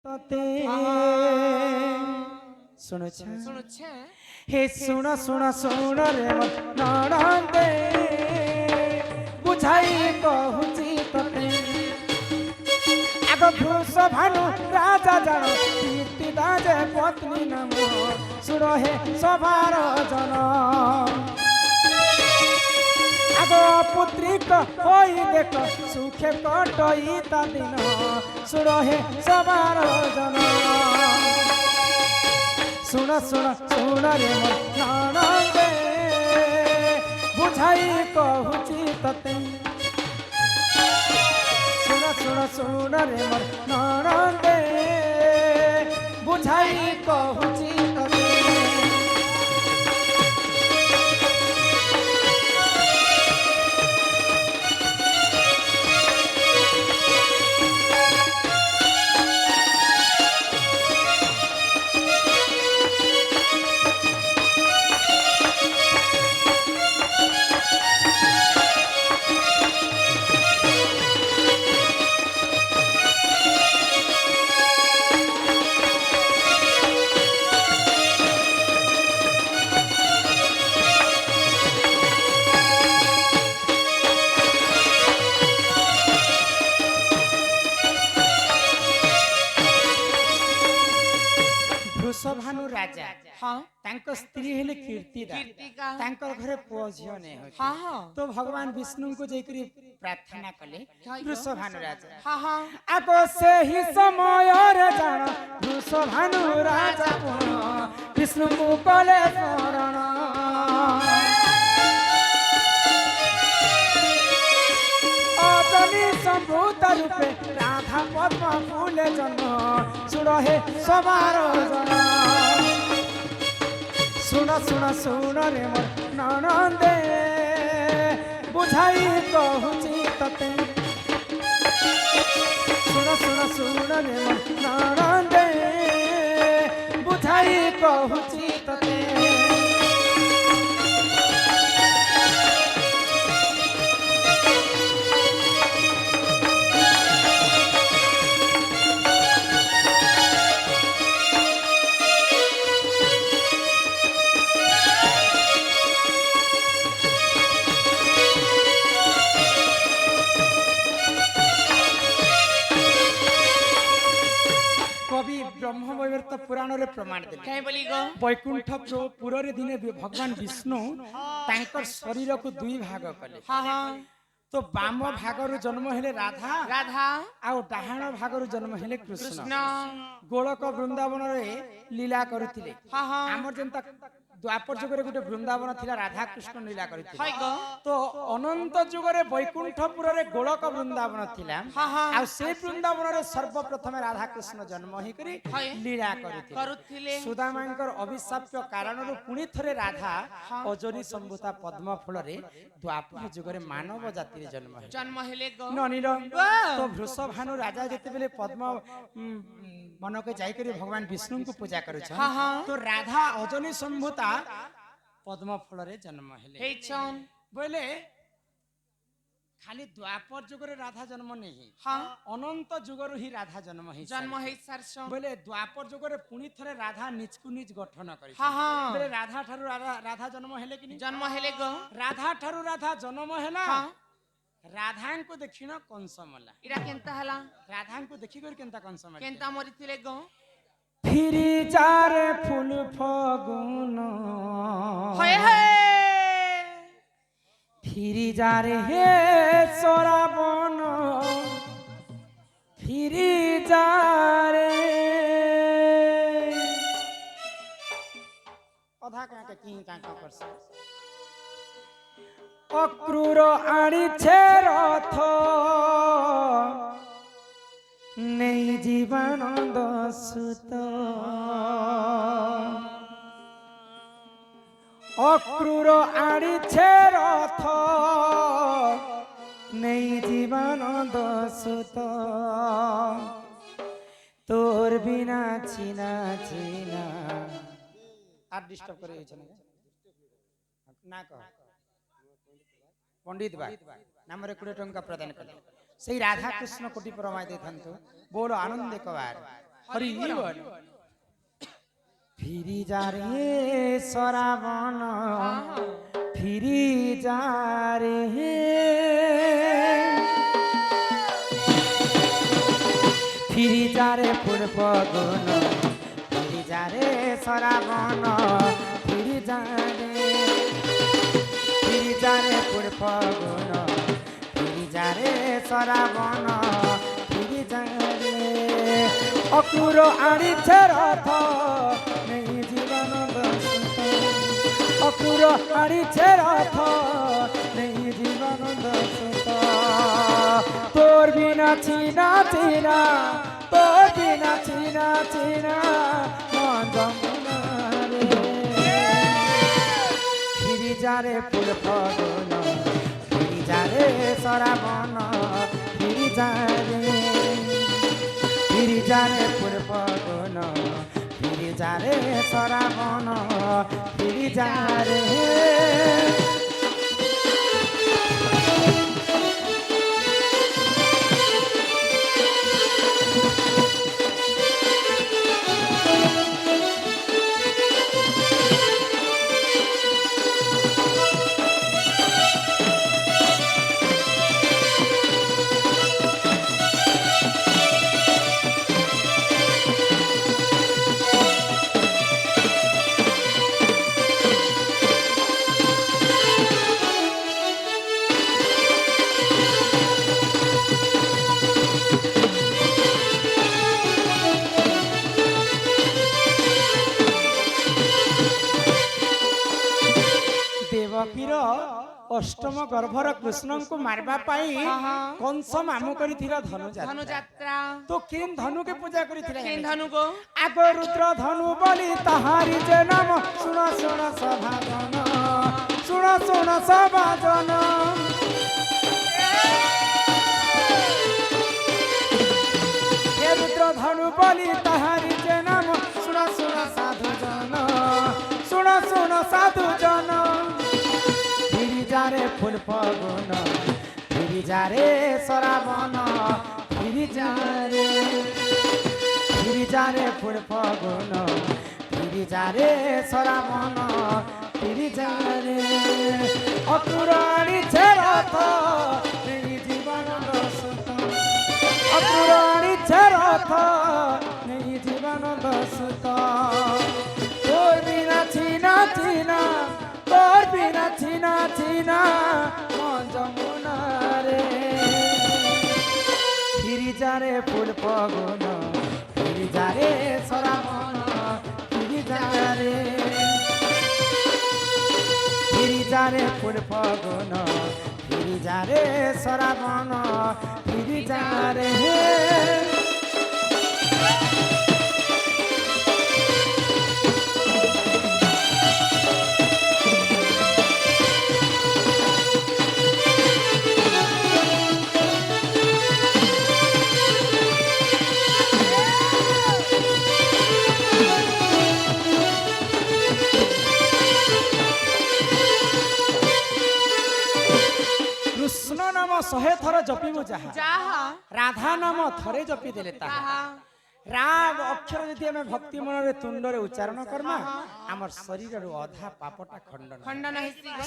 तते শুনুছে हे सुन सुन सुन रे नणंदे बुझाई कहूची तते आग भ्रूष भानु राजा जान कीर्ति दाजे पत्नी नाम सुर हे सभार जन आग पुत्रिक होई देख सुखे कटई ता दिन सुर हे सभार जन सुन सुन सुन रे नणंदे बुझाई कहूची तते सुन सुन सुन रे नणंदे बुझाई कहूची तते वृषभानु राजा हाँ तांको स्त्री हेले कीर्तिदा कीर्तिका तांकर घरे पुओ झियो ने होय हाँ हाँ तो भगवान विष्णु को जेकरी प्रार्थना कले वृषभानु राजा हाँ हाँ आको से ही समय रे जान वृषभानु राजा विष्णु को कले शरण अजनी संभूत रूपे राधा पद्म फूल जन्म सुन हे सवार जन सुन सुन सुन रे नणंदे बुझाई कहूची तते सुन सुन सुन रे नणंदे बुझाई कहूची तते कवि ब्रह्मवैवर्त पुराण रे प्रमाण देले कहीं बोली गो वैकुंठ पुर रे दिने भगवान विष्णु तांकर शरीर को दुई भाग कले हाँ हाँ तो बाम भागरु जन्म हेले राधा राधा आउ डाहाण भागरु जन्म हेले कृष्ण कृष्ण गोलक वृंदावन रे लीला करुथिले हाँ हाँ हमर जनता द्वापर जुगरे गोटे वृंदावन थिला राधा कृष्ण लीला करिथिले हाय गो तो अनंत जुगरे वैकुंठपुर रे गोलक वृंदावन थिला हाँ हाँ आ से वृंदावन रे सर्वप्रथम राधा कृष्ण जन्म ही करी हाय लीला करिथिले करुथिले सुदामांकर अभिशाप्य कारणरु पुणी थरे राधा अजनी संभूता पद्म फूल रे द्वापर जुगरे मानव जाति रे जन्म हेले गो ननील तो वृषभानु राजा जेते बेले पद्म मन के जाई करी भगवान विष्णु को पूजा करू छ हाँ हाँ तो राधा अजनी संभूता पद्म फूल रे जन्म हेले हे छन बोले खाली द्वापर जुगरे राधा जन्म नहीं हाँ अनंत जुगरु ही राधा जन्म ही जन्म हे सरसों बोले द्वापर जुगरे पुणी थरे राधा निज को निज गठन करी हाँ हाँ बोले राधा ठारू राधा जन्म हेले कि नहीं जन्म हेले गो राधा ठारू राधा जन्म हेला हाँ राधा को देखिन कंस मला इरा केंता हला राधा को देखि कर केंता कंस मला केंता मरिथिले गो फिरी जारे फूल फगुन होय होय फिरी जारे हे सोराबन फिरी जारे अधा का की का करस अक्रूर आनी छे रथ नहीं जीवानंद सुत अक्रूर आनी छे रथ नहीं जीवानंद सुत तोर बिना छिना छिना আর ডিস্টার্ব করে হইছে না কহ पंडित भाई नामरे 20 टंका प्रदान कले सेही राधा कृष्ण कोटि प्रमाय देथांतु बोलो आनंद कवार হরি বল ফিরি যা রে সরাবন ফিরি যা রে ফিরি যা রে পূর্ব গুণ ফিরি যা রে সরাবন ফিরি যা রে ফিরি যা রে পূর্ব গুণ ফিরি যা রে সরাবন ফিরি যা রে অকুর আনিছে রথ নেই জীবনানন্দ সুত অকুর আনিছে রথ নেই জীবনানন্দ সুত তোর বিনা চিনা চিনা তোর বিনা চিনা চিনা মন যমুনা রে ফিরি যা রে ফুল ফগুন ফিরি যা রে সরাবন ফিরি যা রে ফিরি যা রে ফুল ফগুন ফিরি যা রে সরাবন ফিরি যা রে ଦେବକୀର ଅଷ୍ଟମ ଗର୍ଭର କୃଷ୍ଣଙ୍କୁ ମାରିବା ପାଇଁ କଂସ ମାମୁ କରିଥିଲା ଧନୁଯାତ୍ରା ଧନୁଯାତ୍ରା ତ କେନ୍ ଧନୁକେ ପୂଜା କରିଥିଲା କେନ୍ ଧନୁ ଗো ଆଗ ରୁଦ୍ର ଧନୁ ବୋଲି ତାହାରି ଯେ ନାମ ଶୁଣ ଶୁଣ ସଭାଜନ ଶୁଣ ଶୁଣ ସଭାଜନ ହେ ରୁଦ୍ର ଧନୁ ବୋଲି ତାହାରି ଯେ ନାମ ଶୁଣ ଶୁଣ ସାଧୁ ଜନ ଶୁଣ ଶୁଣ ସାଧୁ ଜନ ফিরি যা রে ফুল ফগুন ফিরি যা রে সরাবন ফিরি যা রে ফিরি যা রে ফুল ফগুন ফিরি যা রে সরাবন ফিরি যা রে অকুরানি রথ নেই জীবনানন্দ সুত অকুরানি রথ নেই জীবনানন্দ সুত তোর বিনা চিনা চিনা তোর বিনা চিনা চিনা মন যমুনা রে ফিরি যা রে ফুল ফগুন ফিরি যা রে সরাবন ফিরি যা রে ফিরি যা রে ফুল ফগুন ফিরি যা রে সরাবন ফিরি যা রে কৃষ্ণ নাম 100 থর জপিবু যাহা যাহা রাধা নাম থরে জপি দেলে তাহা তাহা রাম অক্ষর যদি আমি ভক্তি মନରେ তুণ্ডরে উচ্চারণ করমা আমার শরীরর অধা পাপটা খণ্ডন খণ্ডন হেসি গো